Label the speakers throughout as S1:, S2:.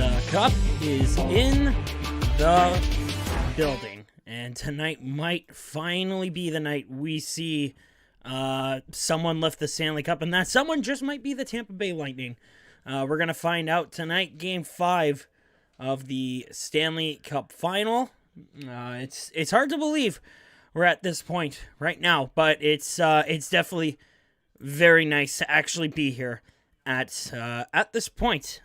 S1: The Cup is in the building, and tonight might finally be the night we see someone lift the Stanley Cup, and that someone just might be the Tampa Bay Lightning. We're going to find out tonight, Game 5 of the Stanley Cup Final. It's hard to believe we're at this point right now, but it's definitely very nice to actually be here at this point.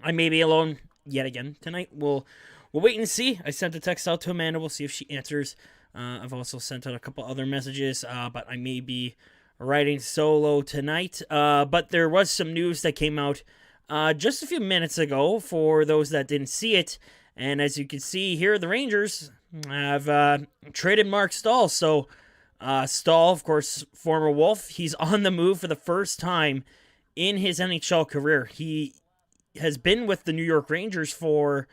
S1: I may be alone yet again tonight. We'll wait and see. I sent a text out to Amanda. We'll see if she answers. I've also sent out a couple other messages, but I may be writing solo tonight. But there was some news that came out just a few minutes ago for those that didn't see it. And as you can see here, the Rangers have traded Mark Stahl. So Stahl, of course, former Wolf, he's on the move for the first time in his NHL career. He has been with the New York Rangers for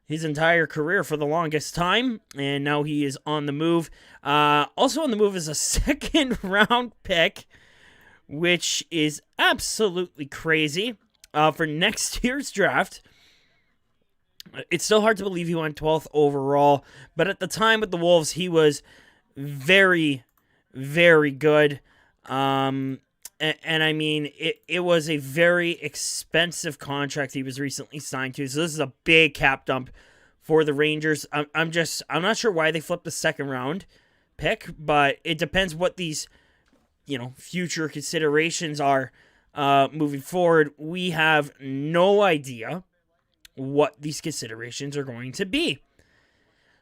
S1: his entire career for the longest time, and now he is on the move. Also on the move is a second-round pick, which is absolutely crazy for next year's draft. It's still hard to believe he went 12th overall, but at the time with the Wolves, he was very, very good. And I mean, it was a very expensive contract he was recently signed to. So this is a big cap dump for the Rangers. I'm not sure why they flipped the second round pick, but it depends what these, future considerations are moving forward. We have no idea what these considerations are going to be.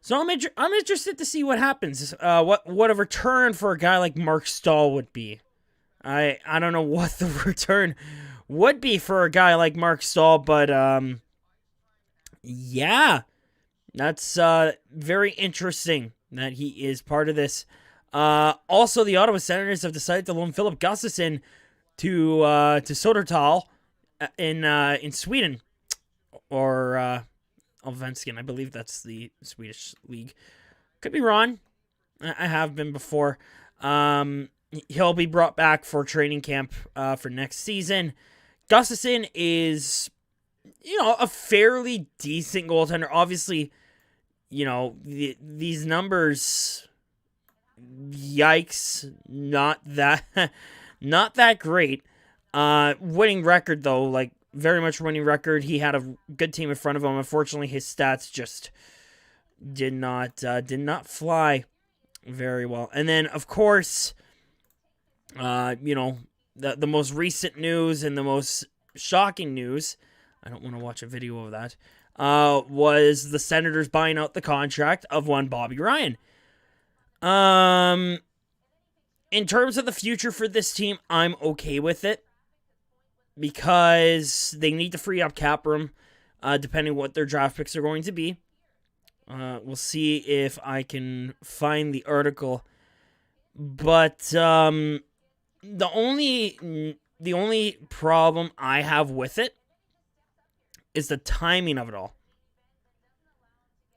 S1: So I'm interested to see what happens. What a return for a guy like Mark Stahl would be. I don't know what the return would be for a guy like Mark Stahl, but yeah, that's very interesting that he is part of this. Also, the Ottawa Senators have decided to loan Filip Gustafsson to Södertälje in Sweden, or Allsvenskan. I believe that's the Swedish league. Could be wrong. I have been before. He'll be brought back for training camp for next season. Gustafsson is, a fairly decent goaltender. Obviously, these numbers, yikes, not that great. Winning record, though, very much winning record. He had a good team in front of him. Unfortunately, his stats just did not fly very well. And then, of course, the most recent news and the most shocking news, I don't want to watch a video of that, was the Senators buying out the contract of one Bobby Ryan. In terms of the future for this team, I'm okay with it because they need to free up cap room, depending what their draft picks are going to be. We'll see if I can find the article, but the only problem I have with it is the timing of it all.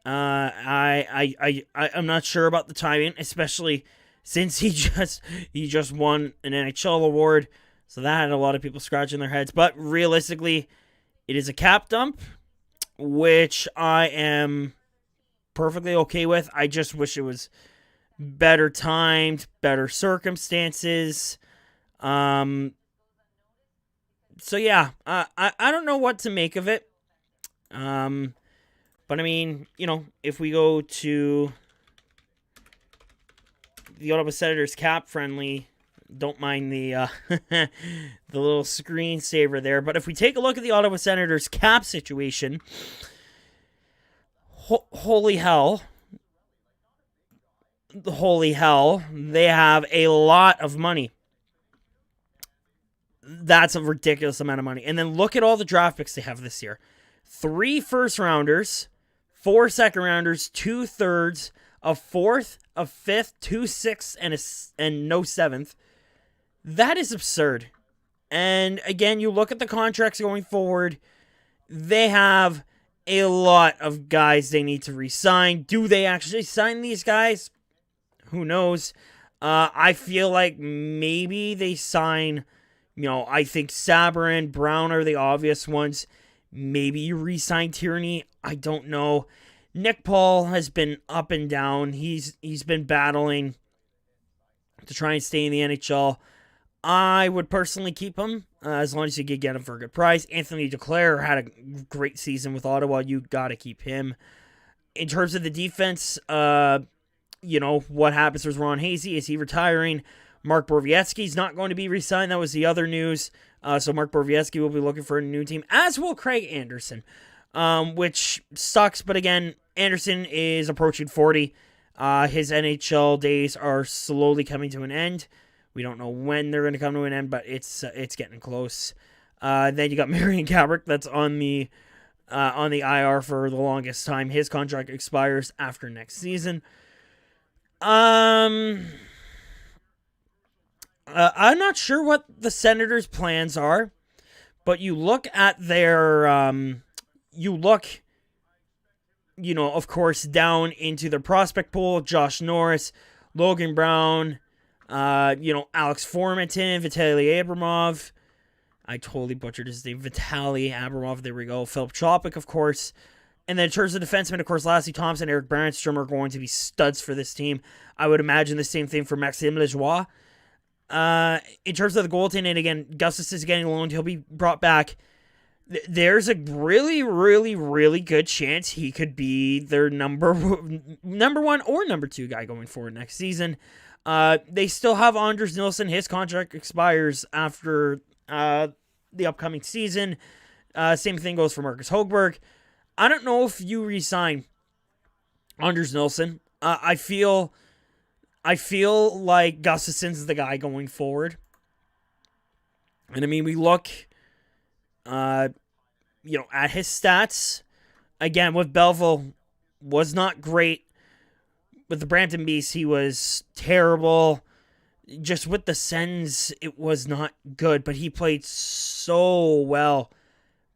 S1: I'm not sure about the timing, especially since he just won an NHL award, so that had a lot of people scratching their heads. But realistically, it is a cap dump, which I am perfectly okay with. I just wish it was better timed, better circumstances. So yeah, I don't know what to make of it. But I mean, if we go to the Ottawa Senators cap friendly, don't mind the the little screensaver there. But if we take a look at the Ottawa Senators cap situation, holy hell, they have a lot of money. That's a ridiculous amount of money. And then look at all the draft picks they have this year. 3 first-rounders, 4 second-rounders, 2 thirds, a 4th, a 5th, 2 6ths, and no 7th. That is absurd. And again, you look at the contracts going forward, they have a lot of guys they need to re-sign. Do they actually sign these guys? Who knows? I feel like maybe they sign, I think Sabrin, Brown are the obvious ones. Maybe you re-sign Tierney. I don't know. Nick Paul has been up and down. He's been battling to try and stay in the NHL. I would personally keep him as long as you could get him for a good price. Anthony Duclair had a great season with Ottawa. You got to keep him. In terms of the defense, what happens with Ron Hazy? Is he retiring? Mark Borowiecki's not going to be re-signed. That was the other news. So Mark Borowiecki will be looking for a new team, as will Craig Anderson, which sucks. But again, Anderson is approaching 40. His NHL days are slowly coming to an end. We don't know when they're going to come to an end, but it's getting close. Then you got Marian Gaborik that's on the IR for the longest time. His contract expires after next season. I'm not sure what the Senators' plans are, but you look at their, of course, down into their prospect pool: Josh Norris, Logan Brown, Alex Formenton, Vitaly Abramov. I totally butchered his name. Vitaly Abramov. There we go. Philip Chopik, of course. And then in terms of defensemen, of course, Lassie Thompson, Eric Brandstrom are going to be studs for this team. I would imagine the same thing for Maxime Lajoie. In terms of the goaltending, and again, Gustis is getting loaned. He'll be brought back. There's a really, really, really good chance he could be their number one or number two guy going forward next season. They still have Anders Nilsson. His contract expires after the upcoming season. Same thing goes for Marcus Högberg. I don't know if you re-sign Anders Nilsson. I feel like Gustafsson's the guy going forward. And I mean, we look, at his stats. Again, with Belleville, was not great. With the Brampton Beasts, he was terrible. Just with the Sens, it was not good. But he played so well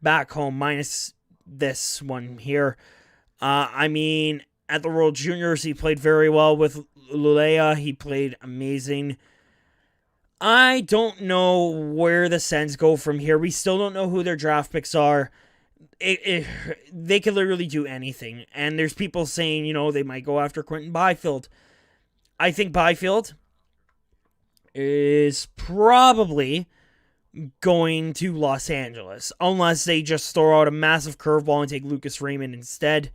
S1: back home, minus this one here. At the World Juniors, he played very well with Luleå. He played amazing. I don't know where the Sens go from here. We still don't know who their draft picks are. They could literally do anything. And there's people saying, they might go after Quentin Byfield. I think Byfield is probably going to Los Angeles, unless they just throw out a massive curveball and take Lucas Raymond instead,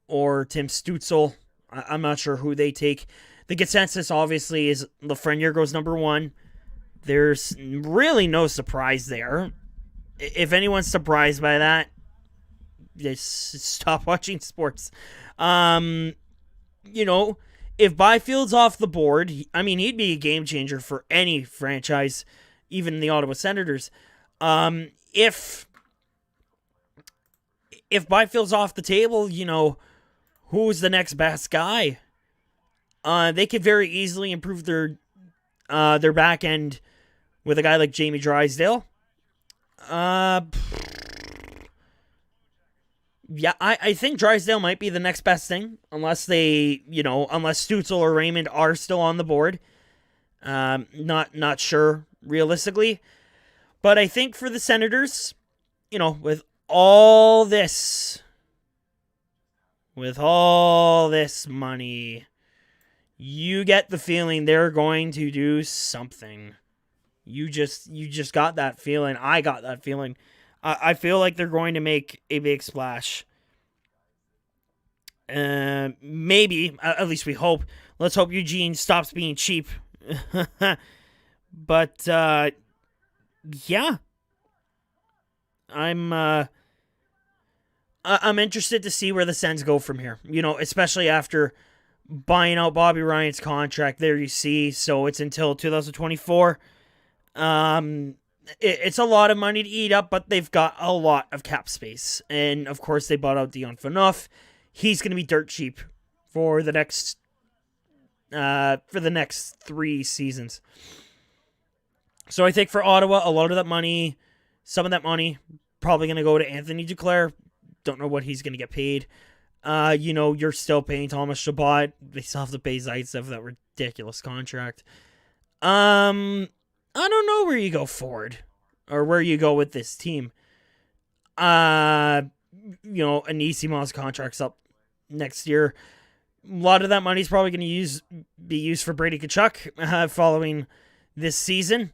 S1: or Tim Stützle. I'm not sure who they take. The consensus, obviously, is Lafreniere goes number one. There's really no surprise there. If anyone's surprised by that, just stop watching sports. If Byfield's off the board, he'd be a game changer for any franchise, even the Ottawa Senators. If Byfield's off the table, who's the next best guy? They could very easily improve their back end with a guy like Jamie Drysdale. I think Drysdale might be the next best thing, unless Stützle or Raymond are still on the board. Not sure realistically, but I think for the Senators, with all this money, you get the feeling they're going to do something. You just got that feeling. I got that feeling. I feel like they're going to make a big splash. Maybe, at least we hope. Let's hope Eugene stops being cheap. But, yeah. I'm interested to see where the Sens go from here. Especially after buying out Bobby Ryan's contract. There you see. So it's until 2024. It's a lot of money to eat up, but they've got a lot of cap space. And, of course, they bought out Dion Phaneuf. He's going to be dirt cheap for the next 3 seasons. So I think for Ottawa, a lot of that money, some of that money, probably going to go to Anthony Duclair. Don't know what he's going to get paid. You're still paying Thomas Chabot. They still have to pay Zaitsev that ridiculous contract. I don't know where you go forward or where you go with this team. Anisimos contract's up next year. A lot of that money is probably going to be used for Brady Tkachuk following this season.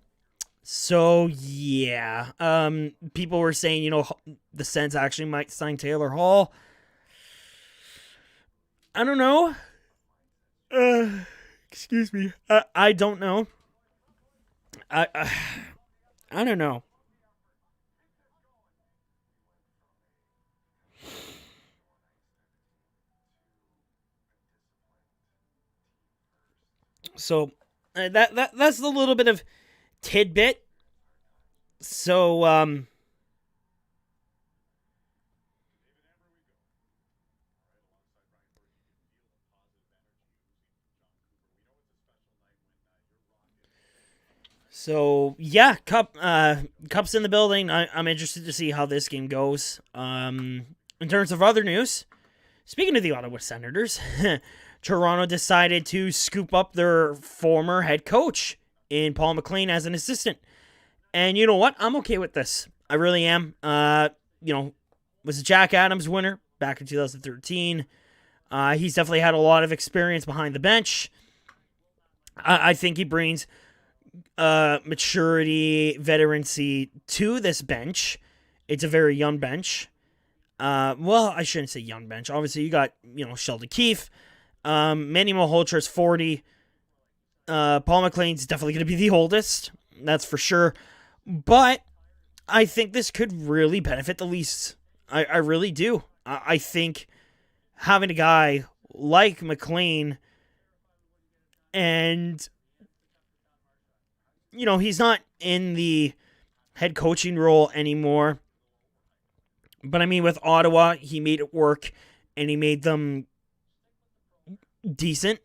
S1: So, yeah. People were saying, the Sens actually might sign Taylor Hall. I don't know. Excuse me. I don't know. I don't know. So that's a little bit of tidbit. So yeah, Cup's in the building. I'm interested to see how this game goes. In terms of other news, speaking of the Ottawa Senators, Toronto decided to scoop up their former head coach in Paul McLean as an assistant. And you know what? I'm okay with this. I really am. Was a Jack Adams winner back in 2013. He's definitely had a lot of experience behind the bench. I think he brings maturity, veterancy to this bench. It's a very young bench. Well, I shouldn't say young bench. Obviously, you got, Sheldon Keefe. Manny Malholtra's 40. Paul McLean's definitely going to be the oldest. That's for sure. But I think this could really benefit the Leafs. I really do. I think having a guy like McLean and, he's not in the head coaching role anymore. But I mean, with Ottawa, he made it work and he made them decent.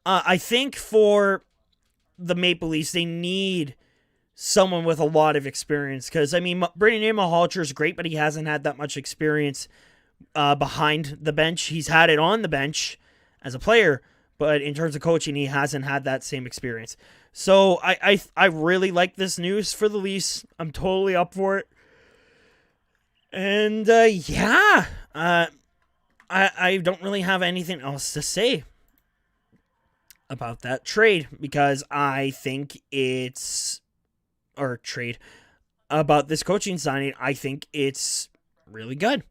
S1: I think for the Maple Leafs, they need someone with a lot of experience. Because, I mean, Brandon Malhotra is great, but he hasn't had that much experience behind the bench. He's had it on the bench as a player, but in terms of coaching, he hasn't had that same experience. So I really like this news for the Leafs. I'm totally up for it. And, yeah, I don't really have anything else to say about that trade because I think about this coaching signing, I think it's really good.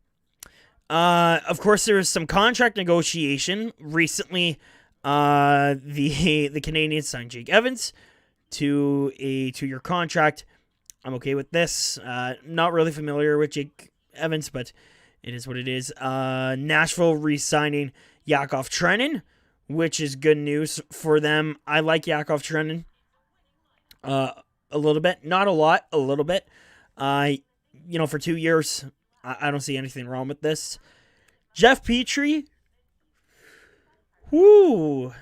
S1: Of course, there was some contract negotiation recently. The Canadians signed Jake Evans to a 2-year contract. I'm okay with this. Not really familiar with Jake Evans, but it is what it is. Nashville re-signing Yakov Trenin, which is good news for them. I like Yakov Trenin a little bit. Not a lot, a little bit. For 2 years, I don't see anything wrong with this. Jeff Petrie, 4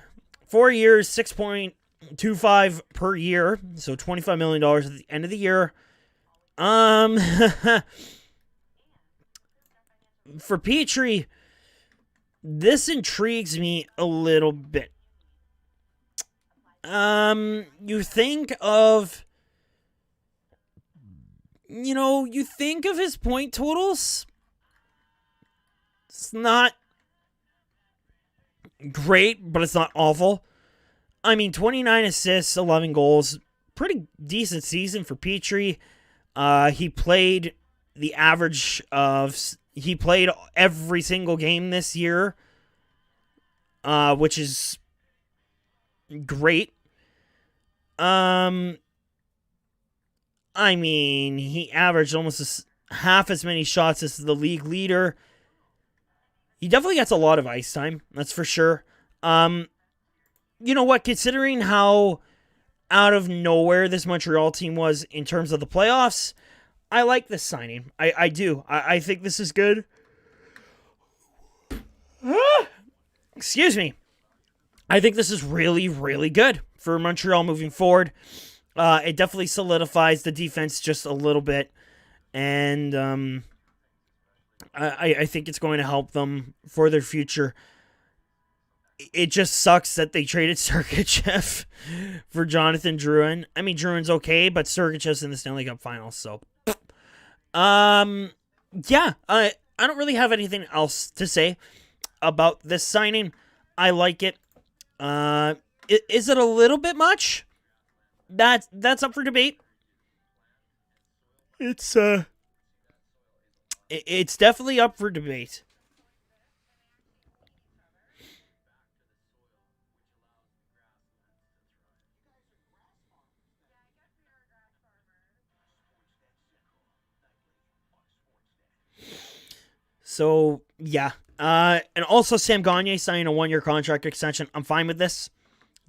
S1: years, $6.25 per year, so $25 million at the end of the year. For Petrie, this intrigues me a little bit. You think of his point totals. It's not great, but it's not awful. I mean, 29 assists, 11 goals. Pretty decent season for Petrie. He played every single game this year, which is great. I mean, he averaged almost half as many shots as the league leader. He definitely gets a lot of ice time, that's for sure. You know what? Considering how out of nowhere this Montreal team was in terms of the playoffs, I like this signing. I do. I think this is good. Excuse me. I think this is really, really good for Montreal moving forward. It definitely solidifies the defense just a little bit. And I think it's going to help them for their future. It just sucks that they traded Sergachev for Jonathan Drouin. I mean, Drouin's okay, but Sergachev's in the Stanley Cup Finals, so... yeah, I don't really have anything else to say about this signing. I like it. Is it a little bit much? That's up for debate. It's definitely up for debate. So yeah. And also Sam Gagne signing a 1-year contract extension. I'm fine with this.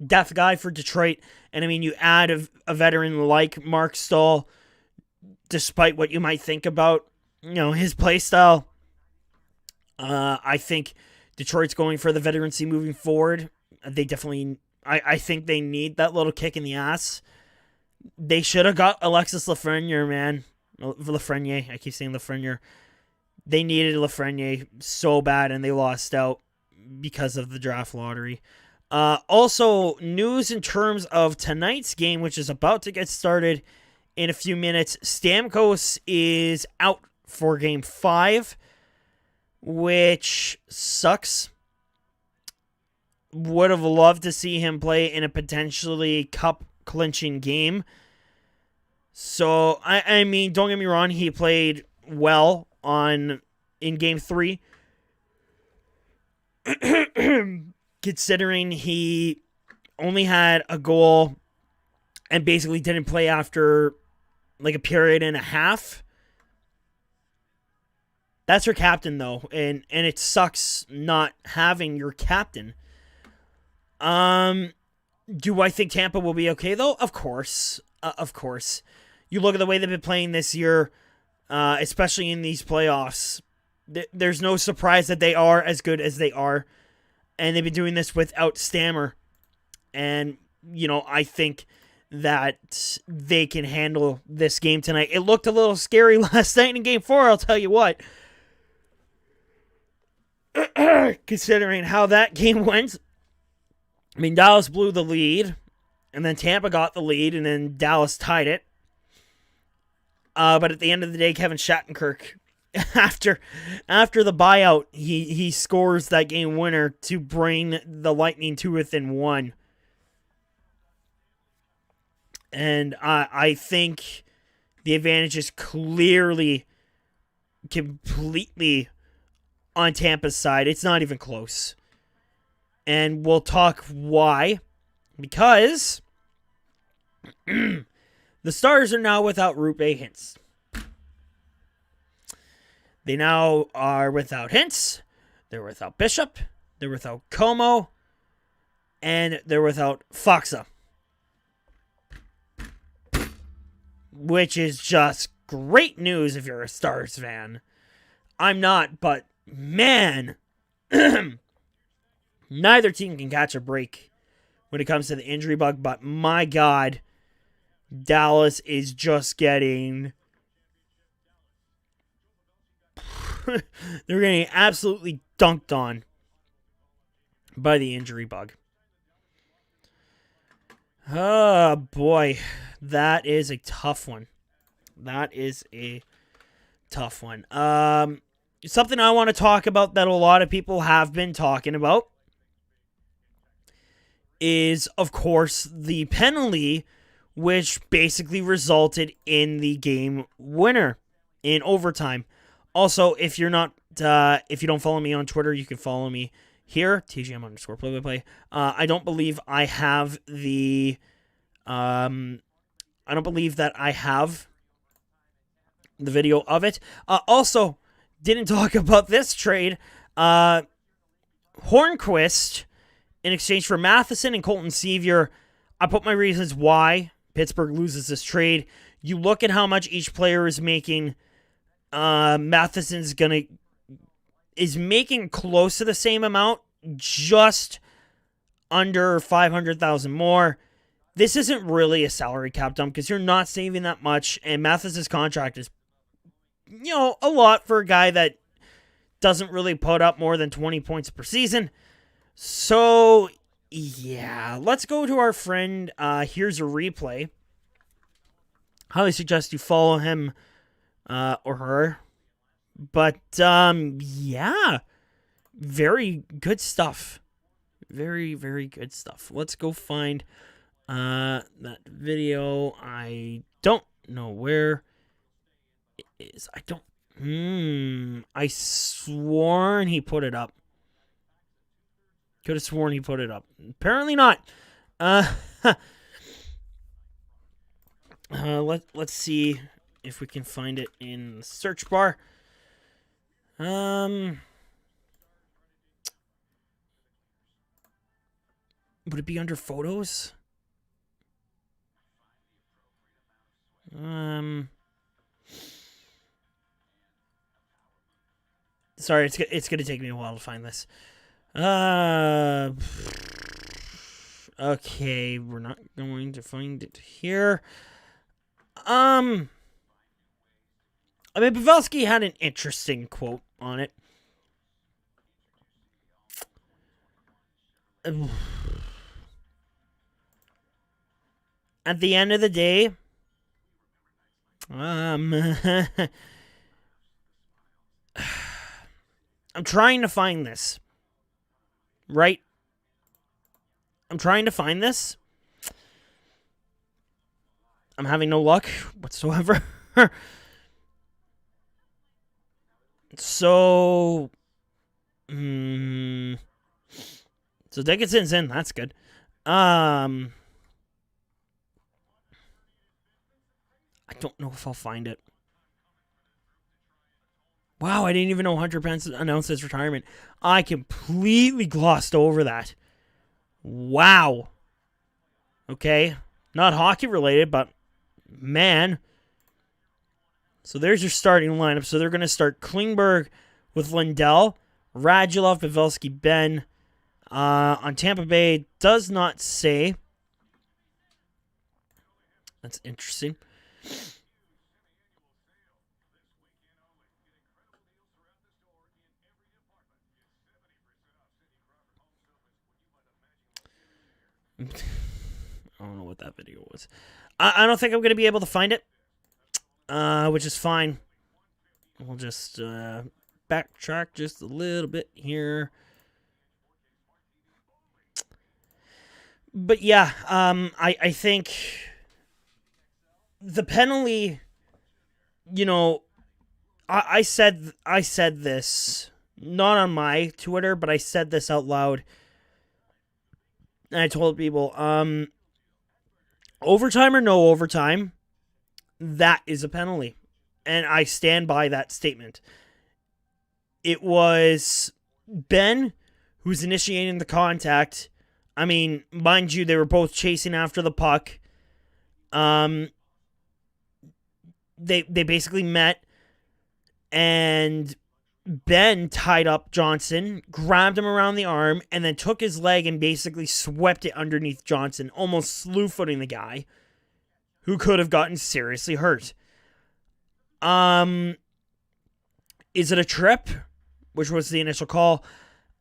S1: Depth guy for Detroit. And I mean, you add a veteran like Mark Stahl, despite what you might think about, his play style. I think Detroit's going for the veterancy moving forward. They definitely, I think they need that little kick in the ass. They should have got Alexis Lafreniere, man. Lafreniere. I keep saying Lafreniere. They needed Lafreniere so bad, and they lost out because of the draft lottery. Also, news in terms of tonight's game, which is about to get started in a few minutes. Stamkos is out for Game 5, which sucks. Would have loved to see him play in a potentially cup-clinching game. So, I mean, don't get me wrong, he played well in Game 3. Considering he only had a goal and basically didn't play after like a period and a half. That's your captain, though, and it sucks not having your captain. Do I think Tampa will be okay, though? Of course. Of course. You look at the way they've been playing this year, especially in these playoffs. There's no surprise that they are as good as they are. And they've been doing this without Stammer. And, I think that they can handle this game tonight. It looked a little scary last night in Game 4, I'll tell you what. Considering how that game went. I mean, Dallas blew the lead. And then Tampa got the lead. And then Dallas tied it. But at the end of the day, Kevin Shattenkirk, after the buyout, he scores that game winner to bring the Lightning to within 1. And I think the advantage is clearly, completely on Tampa's side. It's not even close. And we'll talk why. Because the Stars are now without Rupe Hintz. They now are without Hintz. They're without Bishop. They're without Como. And they're without Foxa. Which is just great news if you're a Stars fan. I'm not, but man, neither team can catch a break when it comes to the injury bug. But my God, Dallas is just getting... they're getting absolutely dunked on by the injury bug. Oh, boy. That is a tough one. Something I want to talk about that a lot of people have been talking about is, of course, the penalty, which basically resulted in the game winner in overtime. Also, if you don't follow me on Twitter, you can follow me here, TGM_play-by-play. I don't believe I have the, I don't believe that I have the video of it. Also, didn't talk about this trade. Hornquist, in exchange for Matheson and Colton Sevier. I put my reasons why Pittsburgh loses this trade. You look at how much each player is making. Matheson's is making close to the same amount, just under $500,000 more. This isn't really a salary cap dump because you're not saving that much, and Matheson's contract is, a lot for a guy that doesn't really put up more than 20 points per season. So, yeah, let's go to our friend. Here's a replay. Highly suggest you follow him or her. But, yeah. Very good stuff. Very, very good stuff. Let's go find that video. I don't know where it is. I don't. I sworn he put it up. Could have sworn he put it up. Apparently not. Let's see if we can find it in the search bar. Would it be under photos? Sorry, it's gonna take me a while to find this. Okay, we're not going to find it here. I mean, Pavelski had an interesting quote on it. At the end of the day, I'm trying to find this. Right? I'm trying to find this. I'm having no luck whatsoever. So Dickinson's in. That's good. I don't know if I'll find it. Wow, I didn't even know Hunter Pence announced his retirement. I completely glossed over that. Wow. Okay. Not hockey related, but man. So there's your starting lineup. So they're going to start Klingberg with Lindell, Radulov, Pavelski, Ben. On Tampa Bay, does not say. That's interesting. I don't know what that video was. I don't think I'm going to be able to find it, which is fine. We'll just backtrack just a little bit here. But yeah, I think the penalty, you know, I said this, not on my Twitter, but I said this out loud. And I told people, overtime or no overtime, that is a penalty. And I stand by that statement. It was Ben who's initiating the contact. I mean, mind you, they were both chasing after the puck. They basically met, and Ben tied up Johnson, grabbed him around the arm, and then took his leg and basically swept it underneath Johnson, almost slew-footing the guy, who could have gotten seriously hurt. Is it a trip? Which was the initial call.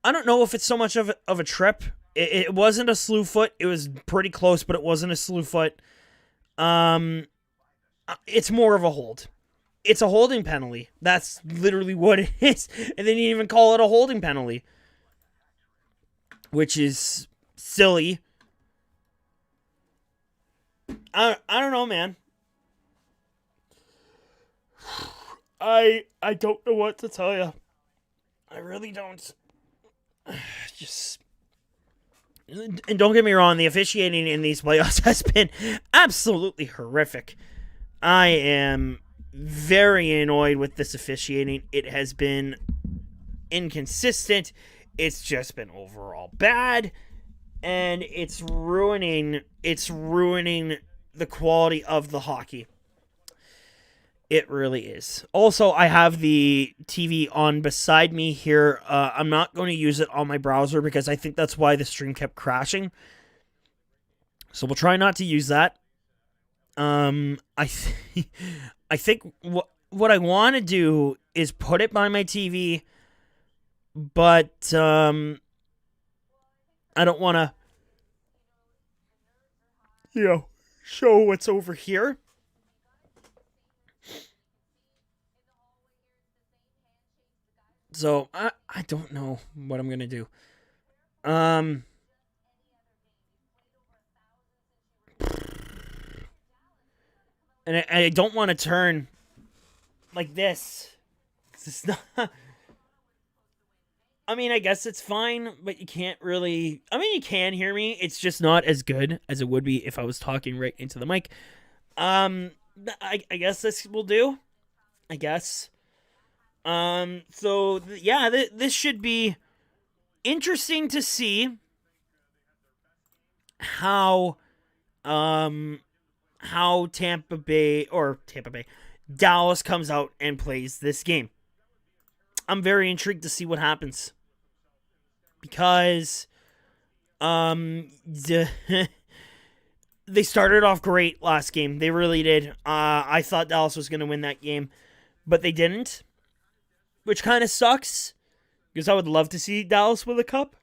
S1: I don't know if it's so much of a trip. It wasn't a slew foot. It was pretty close, but it wasn't a slew foot. It's more of a hold. It's a holding penalty. That's literally what it is. And they didn't even call it a holding penalty, which is silly. I don't know, man. I don't know what to tell you. I really don't. Just. And don't get me wrong, the officiating in these playoffs has been absolutely horrific. I am very annoyed with this officiating. It has been inconsistent. It's just been overall bad. And it's ruining the quality of the hockey. It really is. Also, I have the TV on beside me here. I'm not going to use it on my browser because I think that's why the stream kept crashing. So we'll try not to use that. I think what I want to do is put it by my TV, but I don't want to, show what's over here. So I don't know what I'm gonna do. Um, and I don't want to turn like this. 'Cause it's not. I mean, I guess it's fine, but you can't really. I mean, you can hear me. It's just not as good as it would be if I was talking right into the mic. Um, I guess this will do. I guess. So yeah, this should be interesting to see how um how Tampa Bay Dallas comes out and plays this game. I'm very intrigued to see what happens because the they started off great last game. They really did. I thought Dallas was going to win that game, but they didn't, which kind of sucks because I would love to see Dallas win the cup.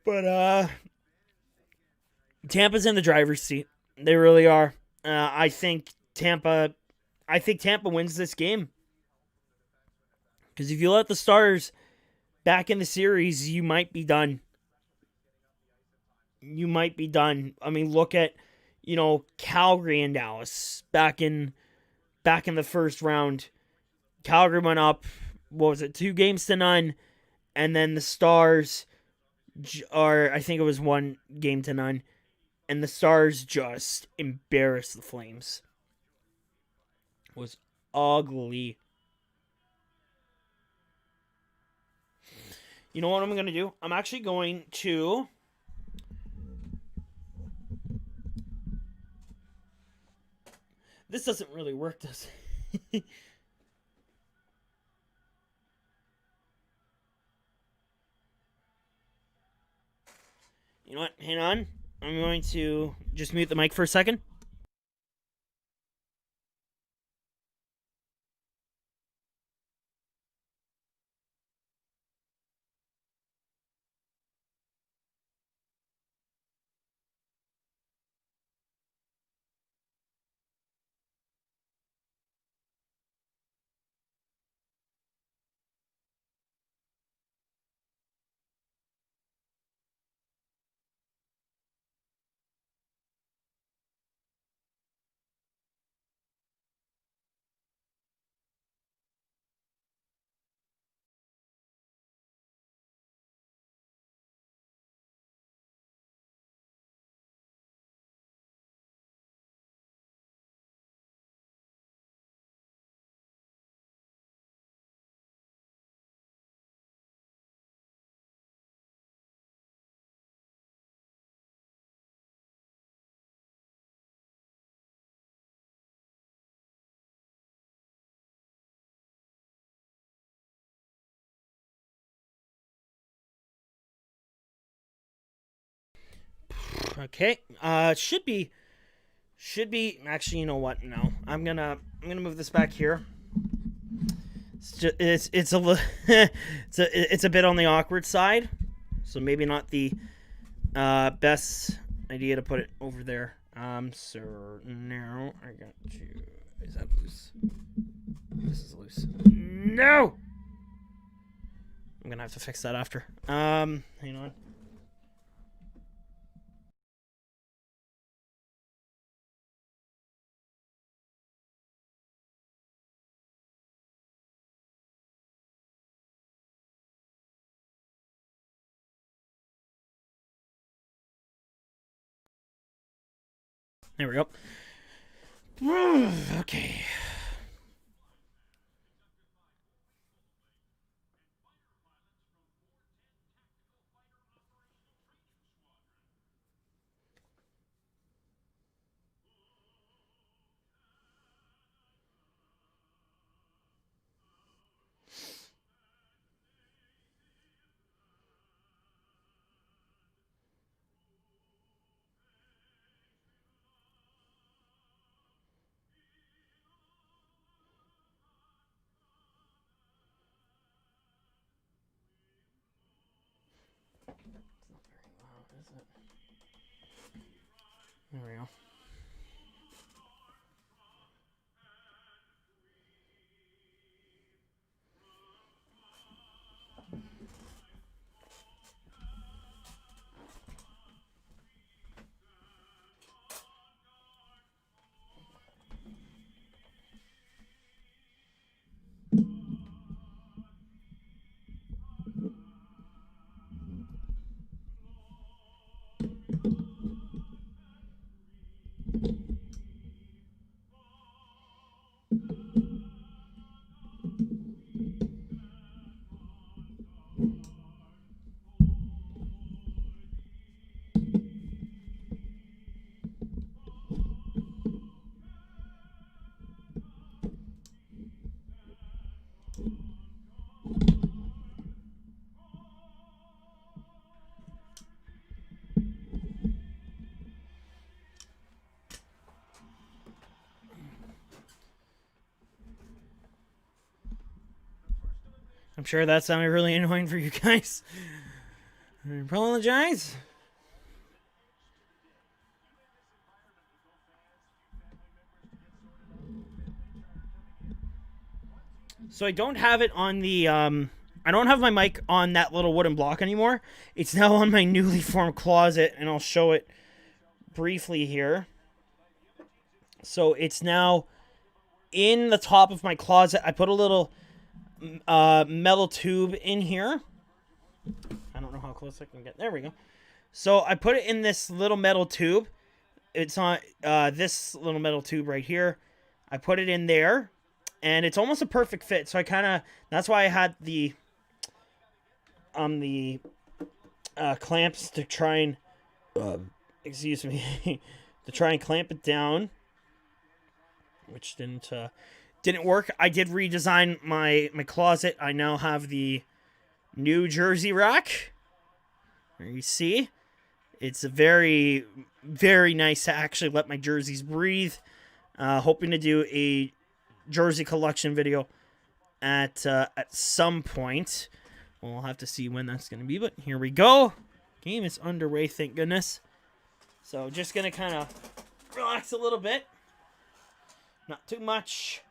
S1: But Tampa's in the driver's seat. They really are. I think Tampa wins this game because if you let the Stars back in the series, you might be done. You might be done. I mean, look at Calgary and Dallas back in the first round. Calgary went up. What was it? 2-0, and then the Stars are, I think it was 1-0, and the Stars just embarrassed the Flames. It was ugly. You know what I'm going to do? I'm actually going to this doesn't really work, does it? You know what? Hang on. I'm going to just mute the mic for a second. Okay. Should be actually, you know what? No. I'm gonna move this back here. It's a it's a bit on the awkward side. So maybe not the best idea to put it over there. So now I got you. Is that loose? This is loose. No! I'm gonna have to fix that after. Hang on. There we go. Okay. There we go. I'm sure that sounded really annoying for you guys. I apologize. So I don't have it on the I don't have my mic on that little wooden block anymore. It's now on my newly formed closet, and I'll show it briefly here. So it's now in the top of my closet. I put a little metal tube in here. I don't know how close I can get. There we go. So I put it in this little metal tube. It's on this little metal tube right here. I put it in there, and it's almost a perfect fit. So I kind of, that's why I had the clamps to try and excuse me to try and clamp it down, which didn't work. I did redesign my closet. I now have the new jersey rack. There you see, it's a very, very nice to actually let my jerseys breathe. Hoping to do a jersey collection video at some point. We'll have to see when that's going to be, but here we go. Game is underway, thank goodness. So just going to kind of relax a little bit. Not too much.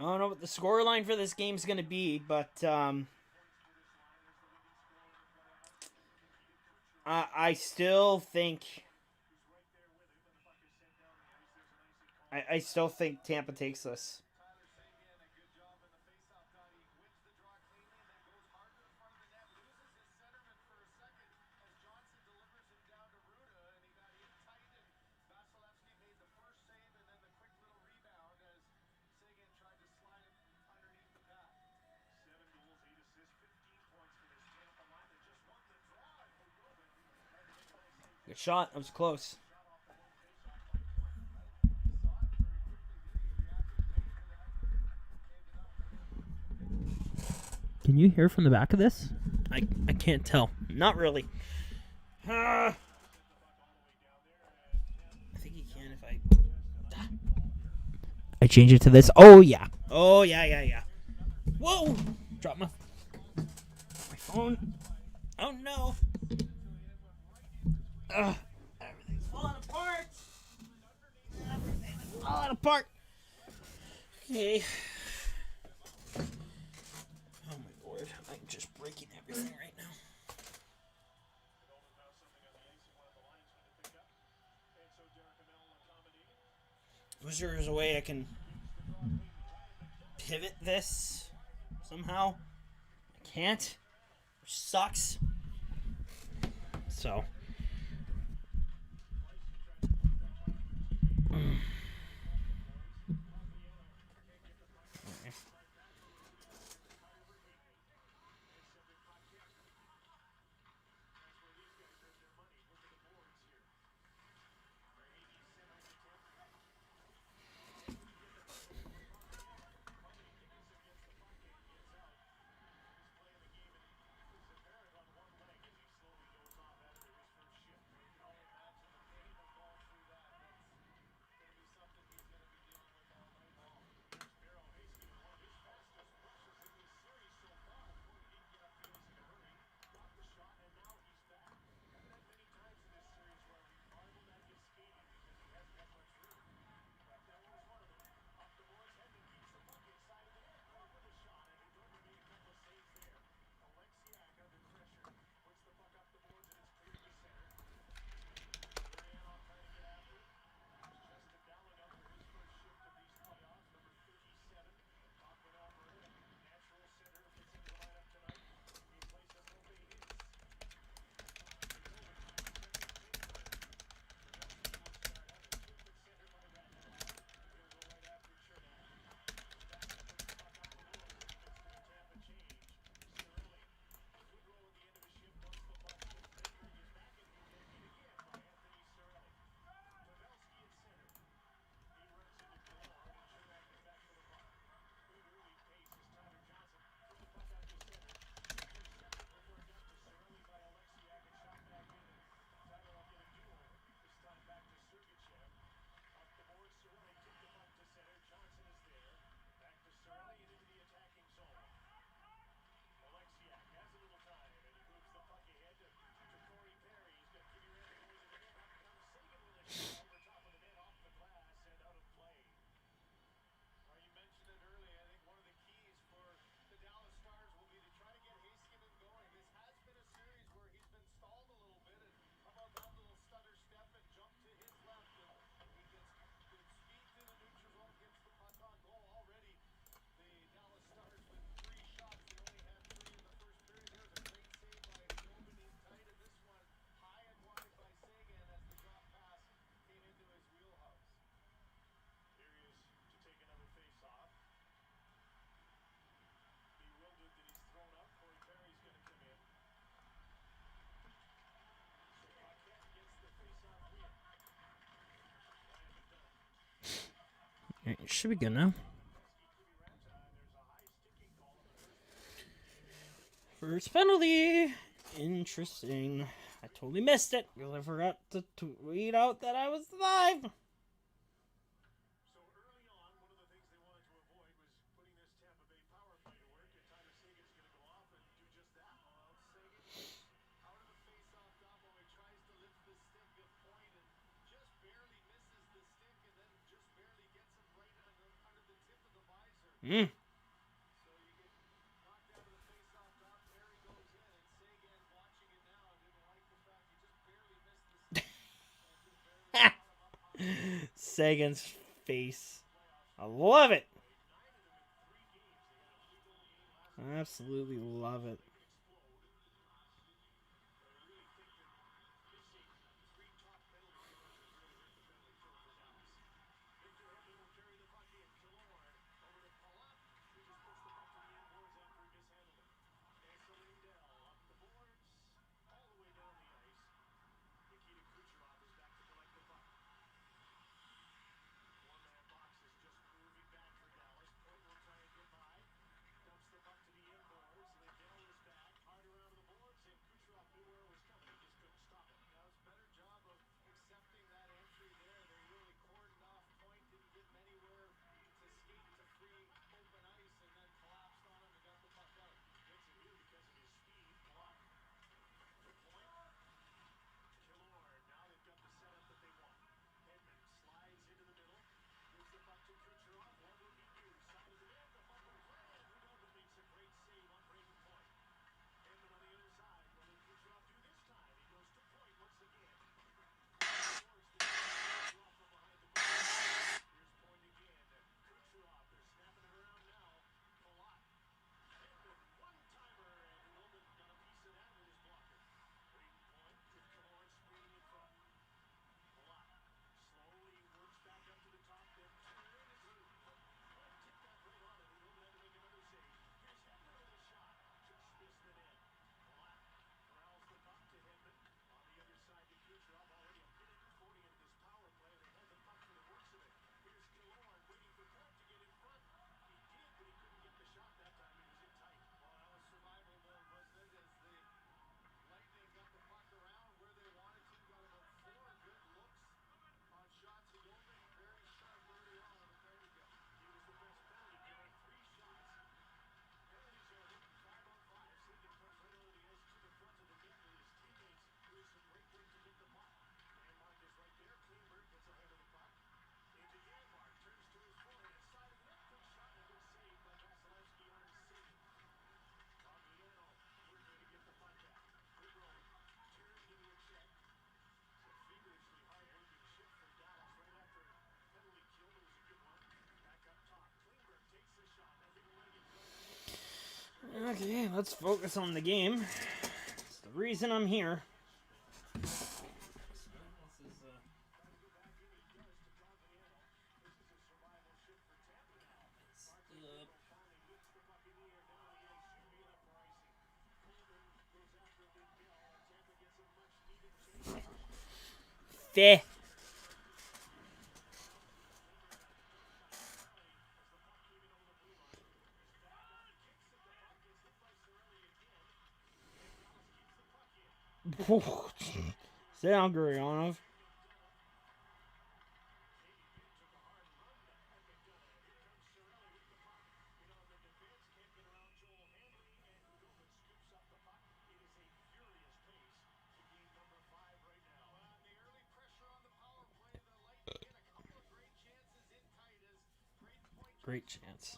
S1: I don't know what the scoreline for this game is going to be, but I still think I still think Tampa takes this. Good shot. That was close. Can you hear from the back of this? I can't tell. Not really. I think you can if I change it to this. Oh, yeah. Oh, yeah. Whoa! Drop my phone. Oh, no. Everything's falling apart. Everything's falling apart. Okay. Oh my lord, I'm just breaking everything right now. Wish there was a way I can pivot this somehow. I can't. Which sucks. So. Alright, should be good now. First penalty. Interesting. I totally missed it because I forgot to tweet out that I was live. Sagan's face. I love it. Absolutely love it. Okay, let's focus on the game. It's the reason I'm here. Feh. Sit down, Gurionov. Great chance.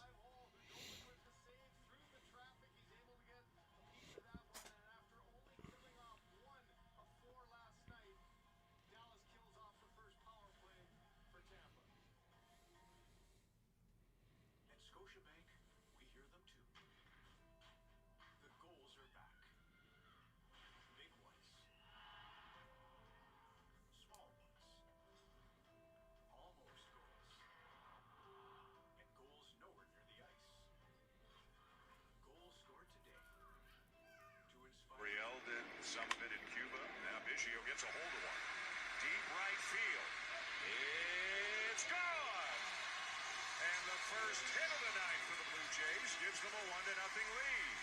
S2: Some of it in Cuba. Now Biggio gets a hold of one. Deep right field. It's gone! first hit of the night for the Blue Jays gives them a 1-0 lead.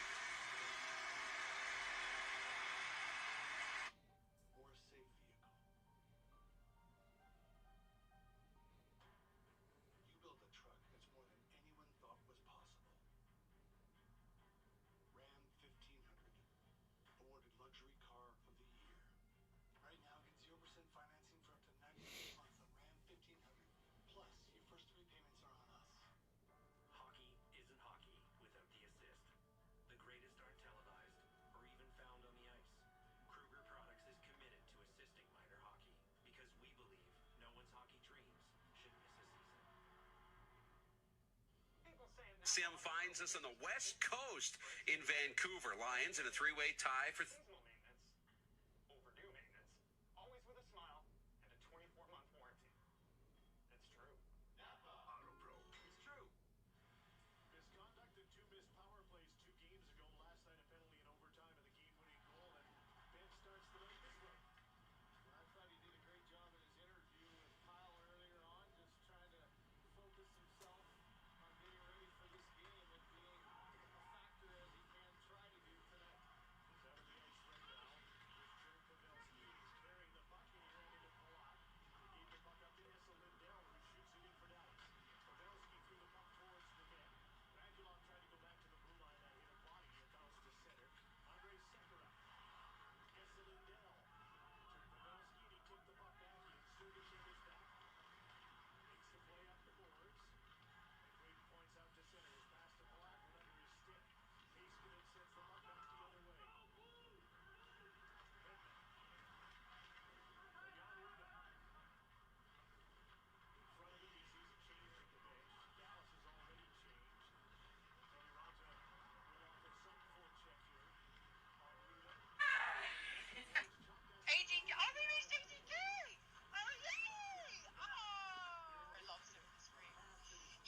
S3: More safe vehicle. You built a truck that's more than anyone thought was possible. Ram 1500, awarded luxury car of the year. Right now, get 0% financing for up to 96 months on Ram 1500. Plus, your first 3 payments are on us.
S4: Hockey isn't hockey without the assist. The greatest aren't televised or even found on the ice. Kruger Products is committed to assisting minor hockey because we believe no one's hockey dreams should miss a season.
S5: Sim finds us on the West Coast in Vancouver. Lions in a 3-way tie for...
S4: Seasonal maintenance, overdue maintenance, always with a smile, and a 24-month warranty. It's true.
S2: Auto Pro.
S4: It's true.
S3: Misconduct and 2 missed power plays 2 games ago. Last night, a penalty in overtime and the game-winning goal. And Ben starts the night this way. Well, I thought he did a great job in his interview with Kyle earlier on, just trying to focus himself on getting ready for this game and being a factor as he can try to do tonight. He's out of the ice right now. Here's Joe Pavelski. He's carrying the puck and he ran into Palat. He gave the puck up to Issa Lindell, who shoots it in for Dallas. Pavelski threw the puck towards the net. Radulov tried to go back to the blue line. That hit a body. It bounced to center. Andrei Sekera. Issa Lindell. Turned Pavelski and he took the puck back. He inserted Chambers back. Makes the play up the boards. And Clayton points out to center. His pass to Palat went under his stick. Heiskanen sends the puck back the other way. Hedman. Jan Rutta. In front of him, he sees a change from the bench. Dallas has already changed. Tony Ranta will offer some forecheck here on Rutta.
S6: Aging, oh, they reached 82! Oh, yay! Oh! I love Super Screen.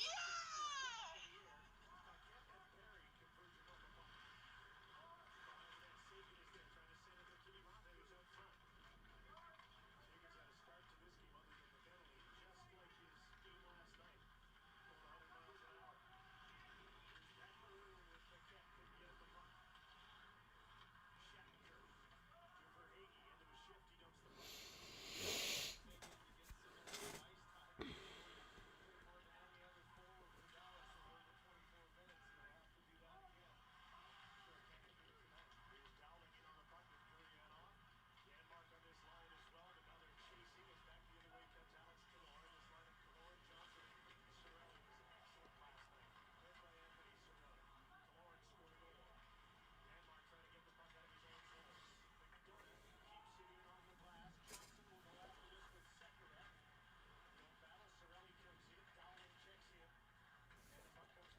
S6: Yeah!
S3: Kevin Perry conversion on the puck. That Sagan is there trying to send it to Kitty Ranta, who's out front. Sagan's had a start to this game other than the penalty, just like his game last night. Going 100 miles an hour. Here's Pat Maroon with the catch, couldn't get at the puck. Shattenkirk to Verhaeghe, end of a shift, he dumps the puck. Sagan to get some ice time. He played more than any other forward for Dallas in over 24 minutes, and he'll have to do that again. Sure can't do it tonight. Here's Dowling in on the puck with Gurianov. Janmark on this line as well, but now they're chasing. It's back the other way, comes Alex Killorn. This line of Killorn, Johnson, Cirelli was excellent last night, led by Anthony Cirelli. Killorn scored a goal. Janmark trying to get the puck out of his own zone. McDonough keeps it in on the glass. Johnson will go after this with Sekera. Don't battle. Cirelli comes in. Dowling checks in. And the puck comes back to the other side. A pitch by McDonough. Good spin off the boards, but he fell down and puck was swept away. Chernak. Return pass from Cirelli. Throws it to the net. That's cleared by Joel Hand. Sekera helps the puck.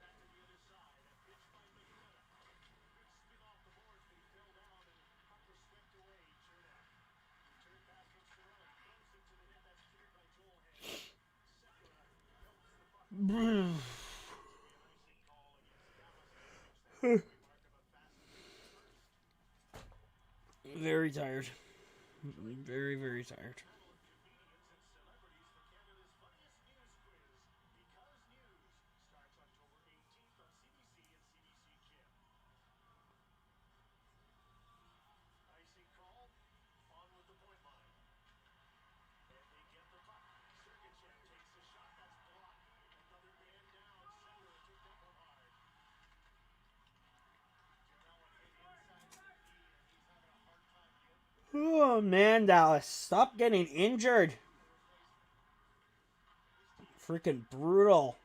S3: To be an icing call against Dallas. That remark of a fast first.
S1: Very tired. Very, very tired.
S3: Battle of comedians and celebrities for Canada's funniest news quiz. Because News starts October 18th on CBC and CBC Gem. Icing call, on with the point line. And they get the puck. Sergachev takes the shot, that's blocked. Another man down. Sekera took that one hard. Jarell hit inside of the knee, and he's having a hard time getting
S1: Oh man, Dallas, stop getting injured. Freaking brutal.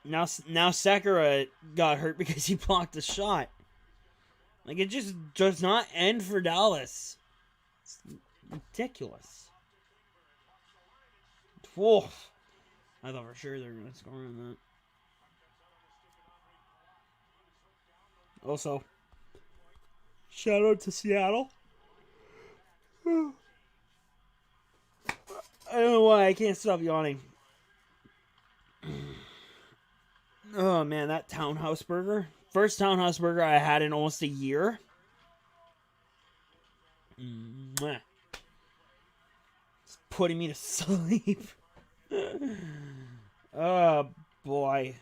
S1: Now Sekera got hurt because he blocked the shot. Like, it just does not end for Dallas. It's ridiculous. Whoa. I thought for sure they were going to score on that. Also, shout out to Seattle. I don't know why I can't stop yawning. Oh man, that Townhouse burger. First Townhouse burger I had in almost a year. Mwah. It's putting me to sleep. Oh, boy.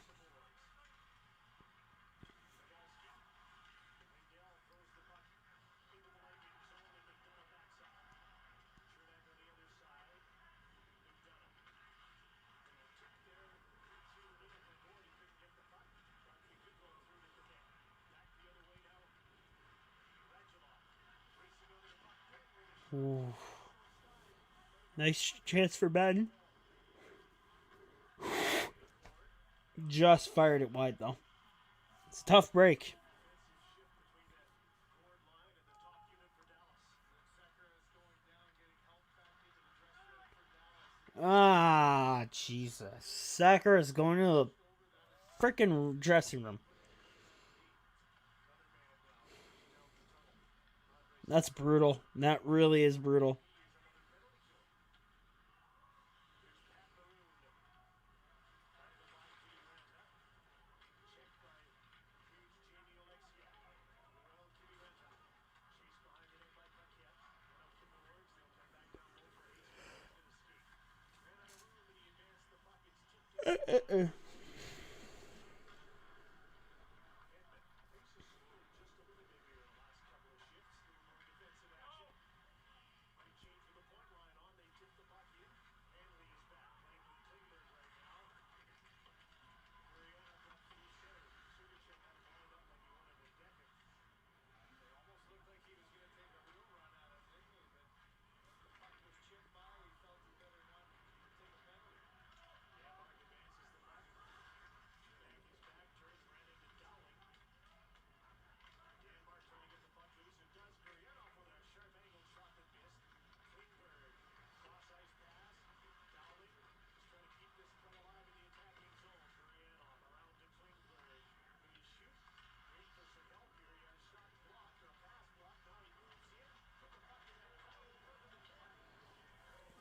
S1: Ooh. Nice chance for Ben. Just fired it wide, though. It's a tough break. Ah, Jesus. Sacker is going to the freaking dressing room. That's brutal. That really is brutal.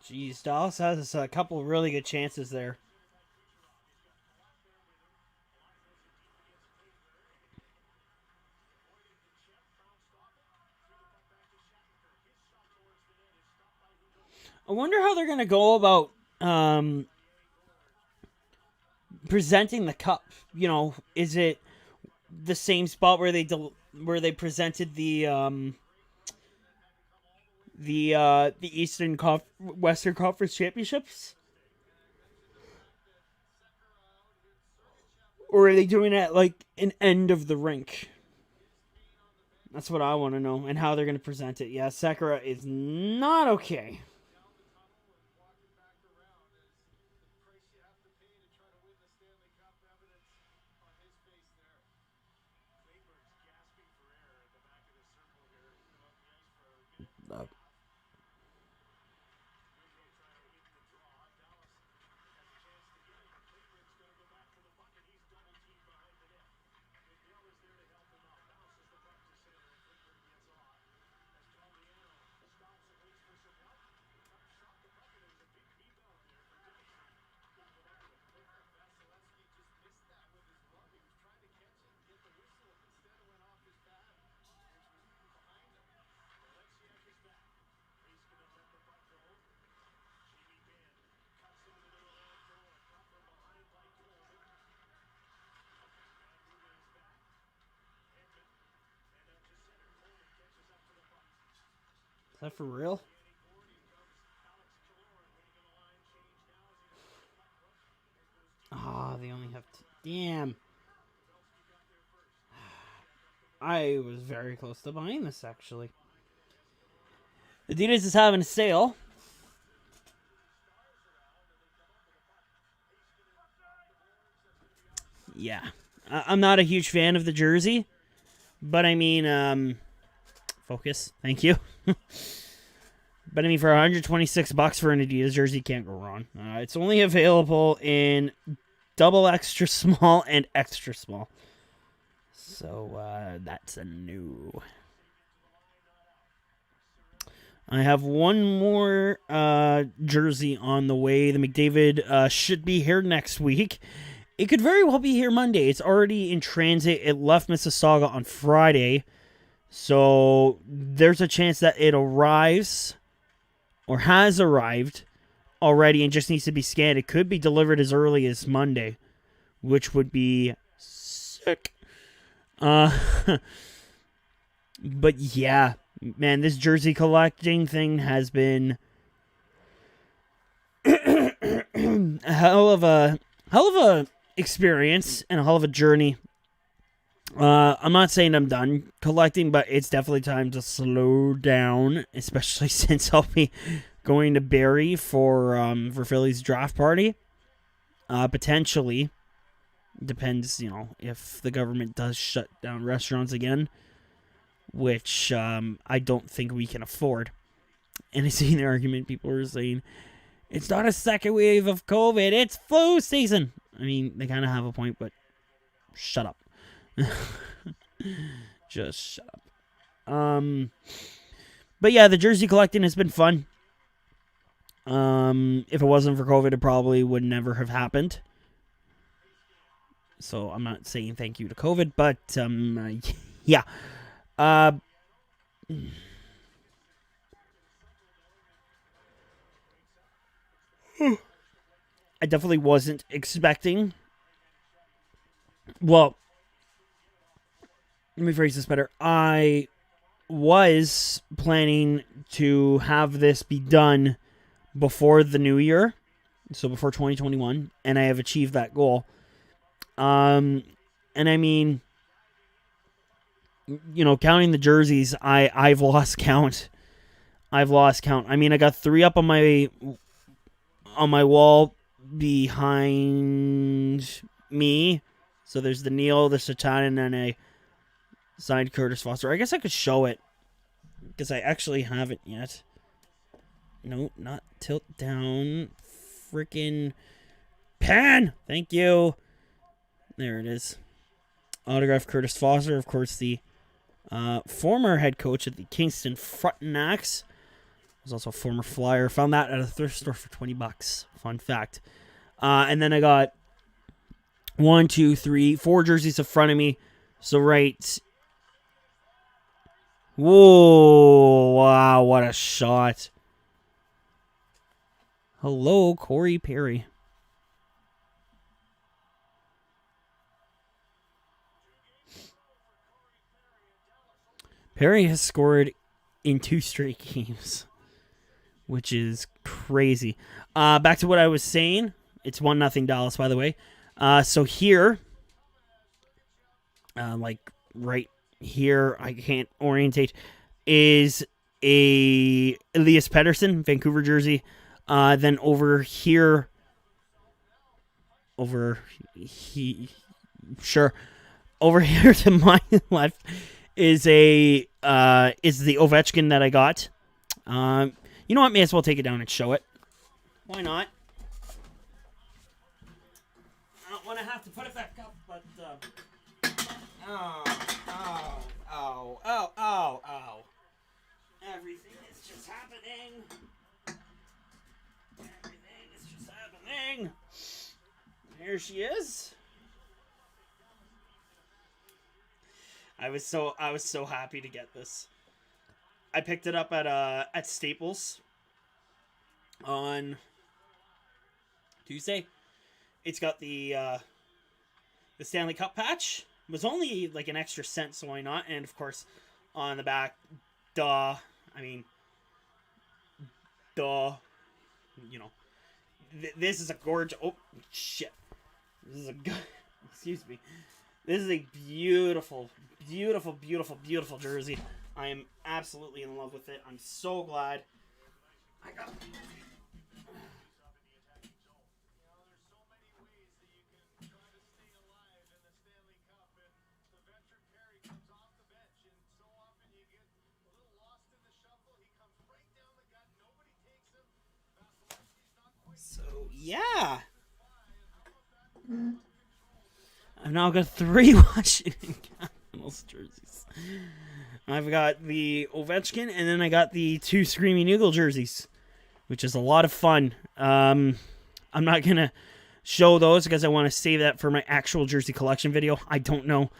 S1: Jeez, Dallas has a couple of really good chances there. I wonder how they're going to go about presenting the cup. You know, is it the same spot where they presented the Western Conference Championships, or are they doing it at like an end of the rink? That's what I want to know, and how they're going to present it. Yeah, Sakura is not okay. Is that for real? Ah, they only have damn. I was very close to buying this, actually. Adidas is having a sale. Yeah. I'm not a huge fan of the jersey, but I mean, focus. Thank you. But I mean, for $126 for an Adidas jersey, can't go wrong. It's only available in double extra small and extra small. So that's a no. I have one more jersey on the way. The McDavid should be here next week. It could very well be here Monday. It's already in transit. It left Mississauga on Friday. So there's a chance that it arrives or has arrived already and just needs to be scanned. It could be delivered as early as Monday, which would be sick. But yeah, man, this jersey collecting thing has been a hell of a experience and a hell of a journey. I'm not saying I'm done collecting, but it's definitely time to slow down, especially since I'll be going to Barrie for Philly's draft party. Potentially. Depends, if the government does shut down restaurants again, which I don't think we can afford. And I see the argument people are saying, it's not a second wave of COVID, it's flu season. I mean, they kind of have a point, but shut up. Just shut up. But yeah, the jersey collecting has been fun. If it wasn't for COVID, it probably would never have happened. So I'm not saying thank you to COVID, but yeah. I definitely wasn't expecting. Well, let me phrase this better. I was planning to have this be done before the new year, so before 2021, and I have achieved that goal. And I mean, counting the jerseys, I've lost count. I mean, I got 3 up on my wall behind me. So there's the Neil, the Satan, and then a signed Curtis Foster. I guess I could show it because I actually haven't yet. No, not tilt down. Freaking pen. Thank you. There it is. Autograph Curtis Foster, of course, the former head coach at the Kingston Frontenacs. Was also a former Flyer. Found that at a thrift store for $20. Fun fact. And then I got 4 jerseys in front of me. So right. Whoa! Wow! What a shot. Hello, Corey Perry. Perry has scored in 2 straight games, which is crazy. Back to what I was saying. It's 1-0 Dallas, by the way. So here, like right here, I can't orientate, is a Elias Pettersson Vancouver jersey. Then over here, over here to my left is the Ovechkin that I got. You know what? May as well take it down and show it. Why not? I don't want to have to put it back up, but ow. Everything is just happening. Here she is. I was so happy to get this. I picked it up at Staples on Tuesday. It's got the Stanley Cup patch. It was only like an extra cent, so why not? And of course, on the back, this is a gorgeous. Oh shit! Excuse me. This is a beautiful, beautiful, beautiful, beautiful jersey. I am absolutely in love with it. I'm so glad I got it. So, yeah. I've now got 3 Washington Capitals jerseys. I've got the Ovechkin, and then I got the 2 Screaming Eagle jerseys, which is a lot of fun. I'm not going to show those because I want to save that for my actual jersey collection video. I don't know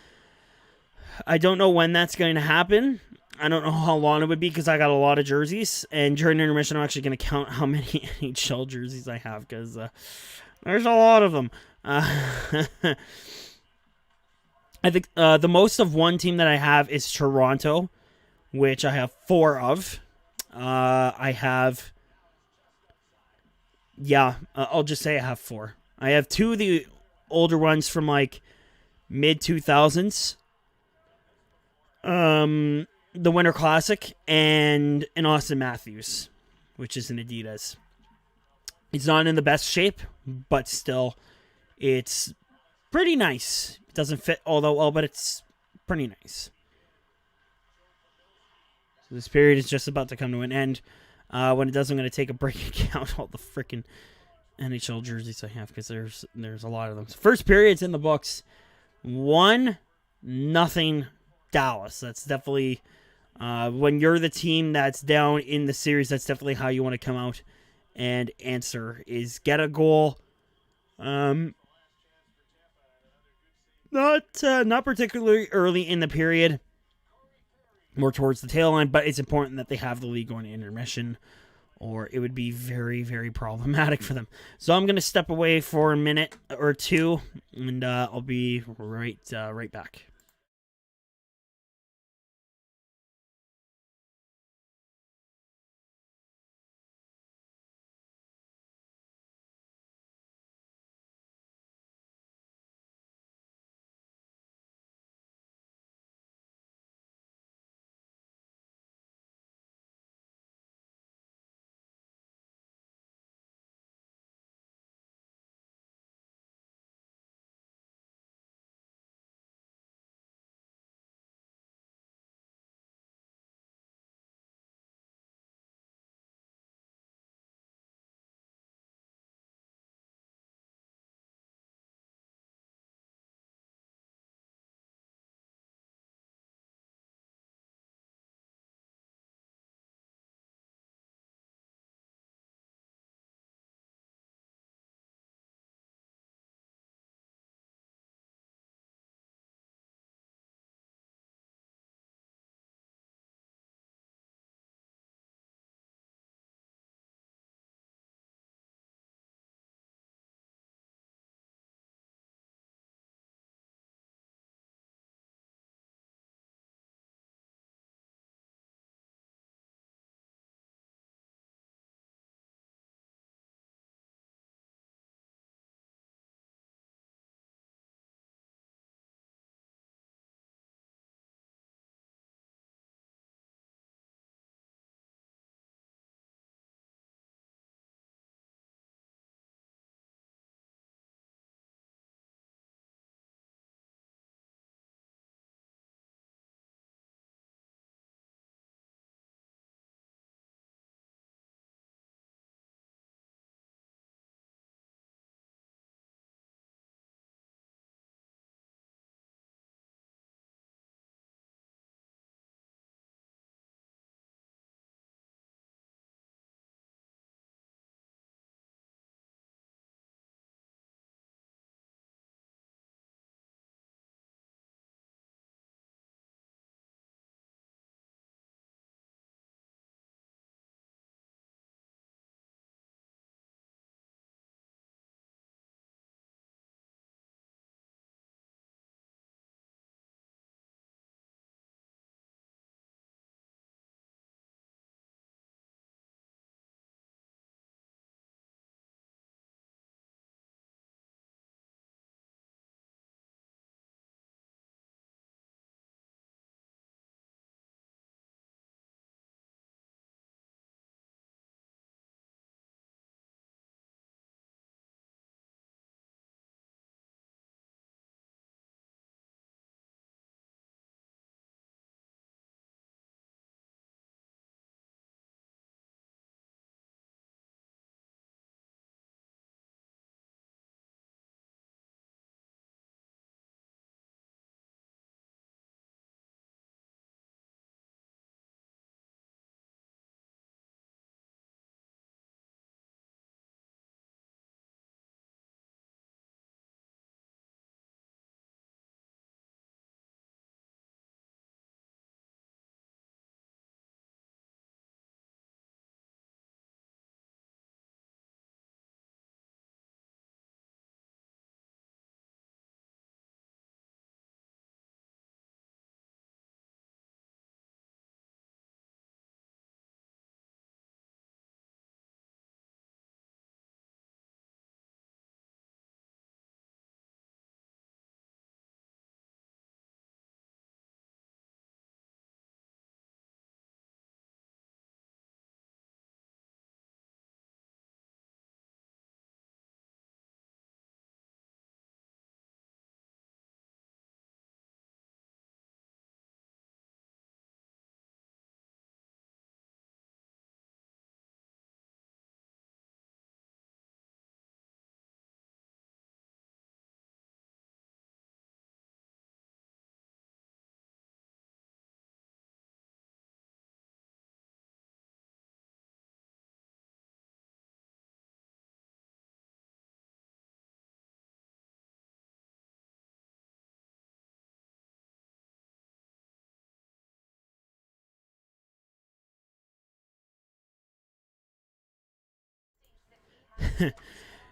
S1: when that's going to happen. I don't know how long it would be because I got a lot of jerseys. And during intermission, I'm actually going to count how many NHL jerseys I have because there's a lot of them. I think the most of one team that I have is Toronto, which I have 4 of. I have, I'll just say I have 4. I have 2 of the older ones from like mid 2000s. The Winter Classic and an Austin Matthews, which is an Adidas. It's not in the best shape, but still, it's pretty nice. It doesn't fit all that well, but it's pretty nice. So this period is just about to come to an end. When it does, I'm going to take a break and count all the freaking NHL jerseys I have because there's a lot of them. So first period's in the books. 1-0 Dallas. That's definitely when you're the team that's down in the series. That's definitely how you want to come out and answer: is get a goal. Not particularly early in the period, more towards the tail end, but it's important that they have the lead going to intermission, or it would be very, very problematic for them. So I'm going to step away for a minute or two, and I'll be right back.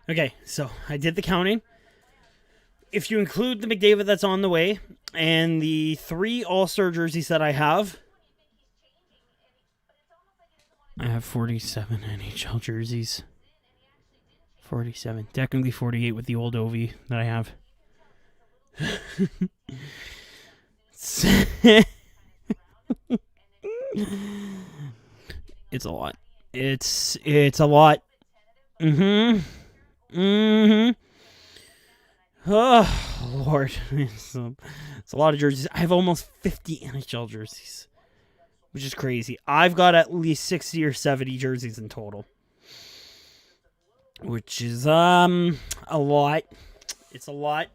S1: Okay, so I did the counting. If you include the McDavid that's on the way and the 3 All-Star jerseys that I have 47 NHL jerseys. 47. Technically 48 with the old Ovi that I have. It's a lot. It's a lot. Oh, Lord. It's a lot of jerseys. I have almost 50 NHL jerseys, which is crazy. I've got at least 60 or 70 jerseys in total, which is a lot. It's a lot.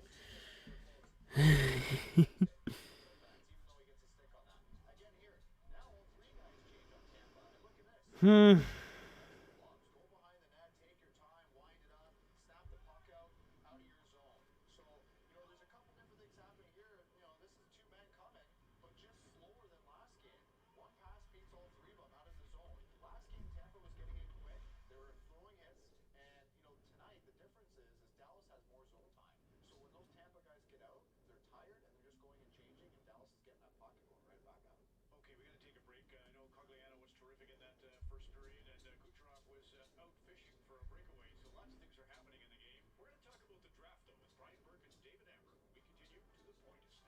S2: Okay, we got to take a break. I know Cogliano was terrific in that first period, and Kucherov was out fishing for a breakaway. So lots of things are happening in the game. We're going to talk about the draft, though, with Brian Burke and David Amber. We continue to The Point is next.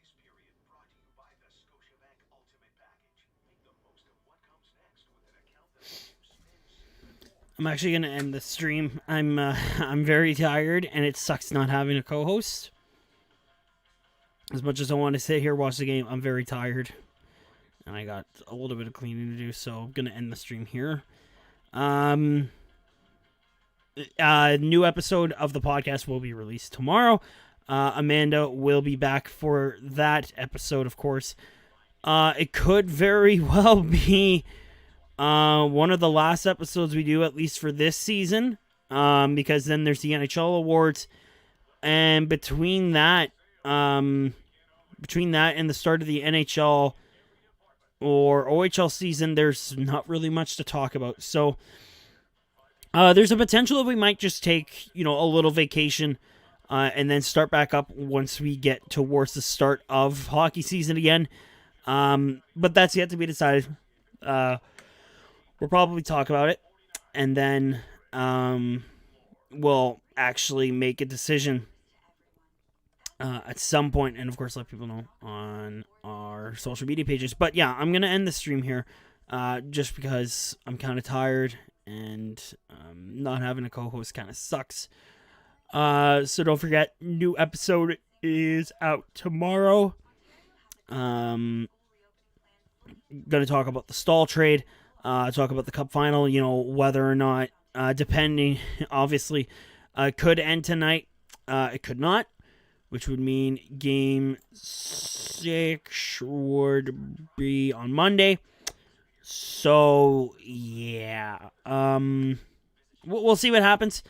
S4: This period brought to you by the Scotiabank Ultimate Package. Make the most of what comes next with an account that lets you spend, save, and more.
S1: I'm actually gonna end the stream. I'm very tired, and it sucks not having a co-host. As much as I want to sit here watch the game, I'm very tired, and I got a little bit of cleaning to do. So I'm gonna end the stream here. New episode of the podcast will be released tomorrow. Amanda will be back for that episode, of course. It could very well be one of the last episodes we do, at least for this season, because then there's the NHL awards, and between that and the start of the NHL or OHL season, there's not really much to talk about. So there's a potential that we might just take, a little vacation and then start back up once we get towards the start of hockey season again. But that's yet to be decided. We'll probably talk about it, and then we'll actually make a decision at some point, and of course let people know on our social media pages. But yeah, I'm gonna end the stream here just because I'm kind of tired, and not having a co-host kind of sucks. So don't forget, new episode is out tomorrow. Gonna talk about the Stahl trade, talk about the Cup final, whether or not, depending, obviously, could end tonight, it could not, which would mean Game 6 would be on Monday. So, yeah. We'll see what happens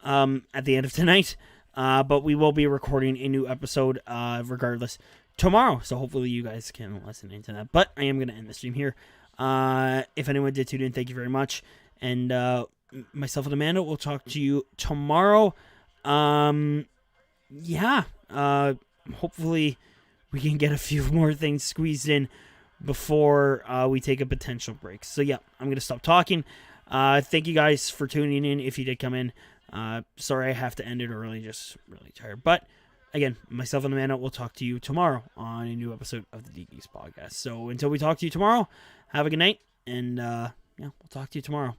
S1: at the end of tonight. But we will be recording a new episode regardless tomorrow. So hopefully you guys can listen into that. But I am going to end the stream here. If anyone did tune in, thank you very much. And myself and Amanda will talk to you tomorrow. Yeah. Hopefully we can get a few more things squeezed in before we take a potential break. So yeah, I'm going to stop talking. Thank you guys for tuning in if you did come in. Sorry I have to end it early, just really tired. But again, myself and Amanda will talk to you tomorrow on a new episode of the D-Geeks podcast. So until we talk to you tomorrow, have a good night, and we'll talk to you tomorrow.